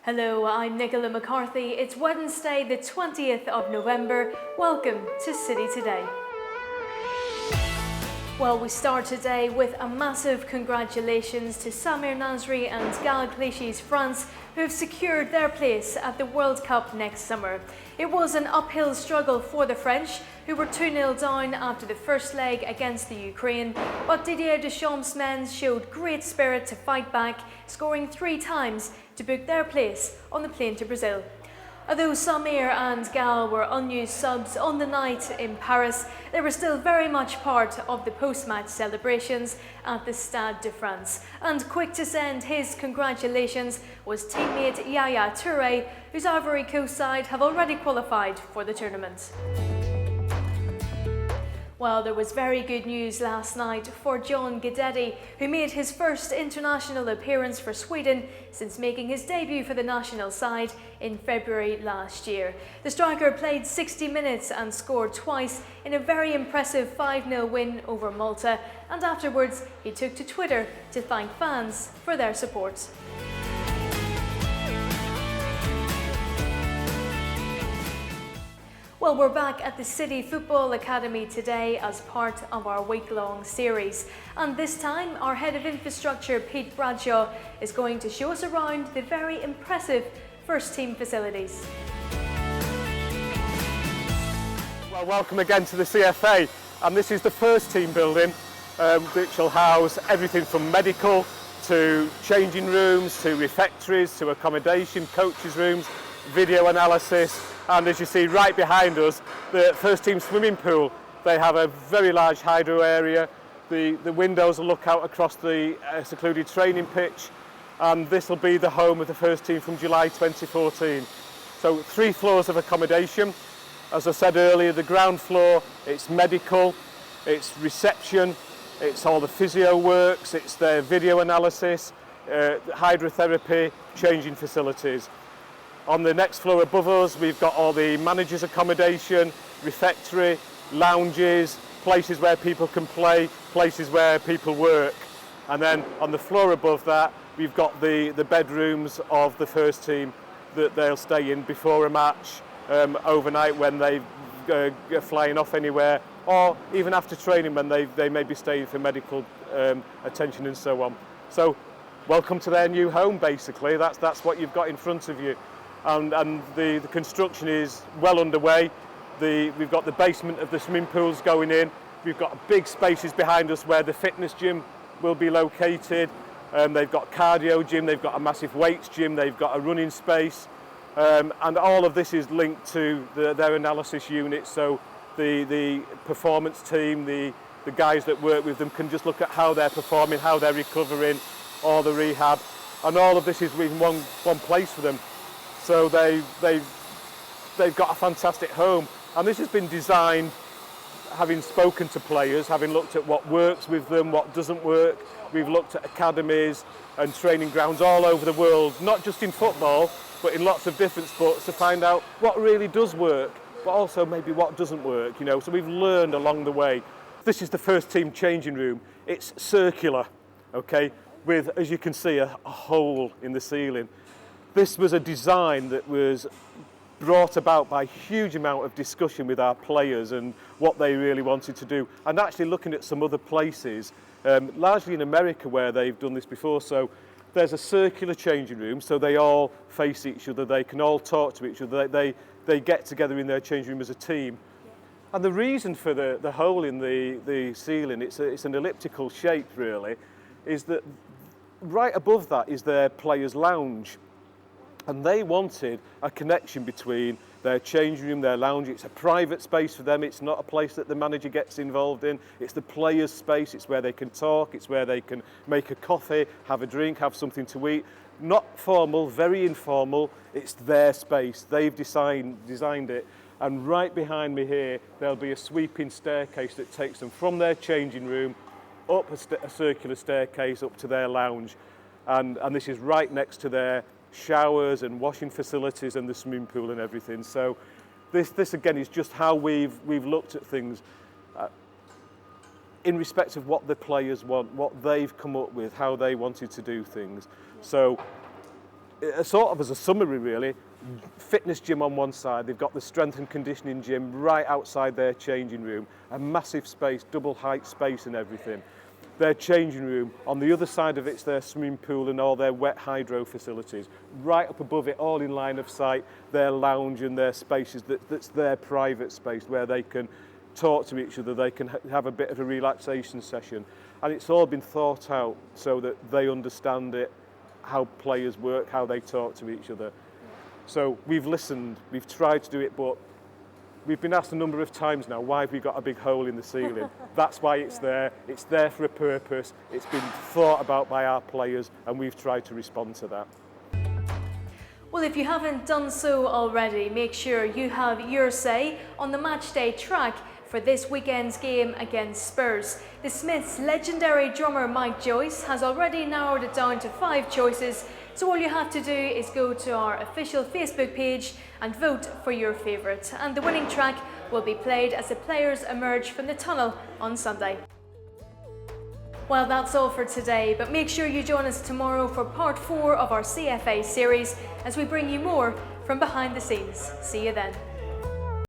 Hello, I'm Nicola McCarthy. It's Wednesday, the 20th of November. Welcome to City Today. Well, we start today with a massive congratulations to Samir Nasri and Gal Clichy's France, who have secured their place at the World Cup next summer. It was an uphill struggle for the French, who were 2-0 down after the first leg against the Ukraine, but Didier Deschamps' men showed great spirit to fight back, scoring 3 times to book their place on the plane to Brazil. Although Samir and Gal were unused subs on the night in Paris, they were still very much part of the post-match celebrations at the Stade de France. And quick to send his congratulations was teammate Yaya Touré, whose Ivory Coast side have already qualified for the tournament. Well, there was very good news last night for John Guidetti, who made his first international appearance for Sweden since making his debut for the national side in February last year. The striker played 60 minutes and scored twice in a very impressive 5-0 win over Malta, and afterwards he took to Twitter to thank fans for their support. Well, we're back at the City Football Academy today as part of our week-long series. And this time, our Head of Infrastructure, Pete Bradshaw, is going to show us around the very impressive first-team facilities. Well, welcome again to the CFA. And this is the first-team building, which will house everything from medical to changing rooms, to refectories, to accommodation, coaches' rooms, video analysis. And as you see right behind us, the first team swimming pool. They have a very large hydro area. The windows will look out across the secluded training pitch. And this will be the home of the first team from July 2014. So 3 floors of accommodation. As I said earlier, the ground floor, it's medical, it's reception, it's all the physio works, it's their video analysis, hydrotherapy, changing facilities. On the next floor above us, we've got all the manager's accommodation, refectory, lounges, places where people can play, places where people work. And then on the floor above that, we've got the bedrooms of the first team that they'll stay in before a match, overnight when they're flying off anywhere, or even after training when they may be staying for medical attention and so on. So welcome to their new home, basically. That's what you've got in front of you. And the construction is well underway. We've got the basement of the swimming pools going in. We've got big spaces behind us where the fitness gym will be located. They've got cardio gym, they've got a massive weights gym, they've got a running space. And all of this is linked to their analysis unit. So the performance team, the guys that work with them can just look at how they're performing, how they're recovering, all the rehab. And all of this is in one place for them. So they've got a fantastic home, and this has been designed having spoken to players, having looked at what works with them, what doesn't work. We've looked at academies and training grounds all over the world, not just in football, but in lots of different sports, to find out what really does work, but also maybe what doesn't work, So we've learned along the way. This is the first team changing room. It's circular, okay, with, as you can see, a hole in the ceiling. This was a design that was brought about by a huge amount of discussion with our players and what they really wanted to do, and actually looking at some other places, largely in America where they've done this before. So there's a circular changing room, so they all face each other, they can all talk to each other, they get together in their changing room as a team. And the reason for the hole in the ceiling, it's an elliptical shape really, is that right above that is their players' lounge. And they wanted a connection between their changing room, their lounge. It's a private space for them. It's not a place that the manager gets involved in. It's the players' space. It's where they can talk. It's where they can make a coffee, have a drink, have something to eat. Not formal, very informal. It's their space. They've designed it. And right behind me here, there'll be a sweeping staircase that takes them from their changing room up a circular staircase up to their lounge. And this is right next to their showers and washing facilities and the swimming pool and everything. So this again is just how we've looked at things in respect of what the players want, what they've come up with, how they wanted to do things. So sort of as a summary really, fitness gym on one side, they've got the strength and conditioning gym right outside their changing room, a massive space, double height space and everything. Their changing room, on the other side of it's their swimming pool and all their wet hydro facilities. Right up above it, all in line of sight, their lounge and their spaces, that's their private space where they can talk to each other, they can have a bit of a relaxation session. And it's all been thought out so that they understand it, how players work, how they talk to each other. So we've listened, we've tried to do it, but we've been asked a number of times now, why have we got a big hole in the ceiling? That's why it's there. It's there for a purpose. It's been thought about by our players, and we've tried to respond to that. Well, if you haven't done so already, make sure you have your say on the matchday track for this weekend's game against Spurs. The Smiths' legendary drummer Mike Joyce has already narrowed it down to 5 choices, so all you have to do is go to our official Facebook page and vote for your favourite. And the winning track will be played as the players emerge from the tunnel on Sunday. Well, that's all for today, but make sure you join us tomorrow for part 4 of our CFA series as we bring you more from behind the scenes. See you then.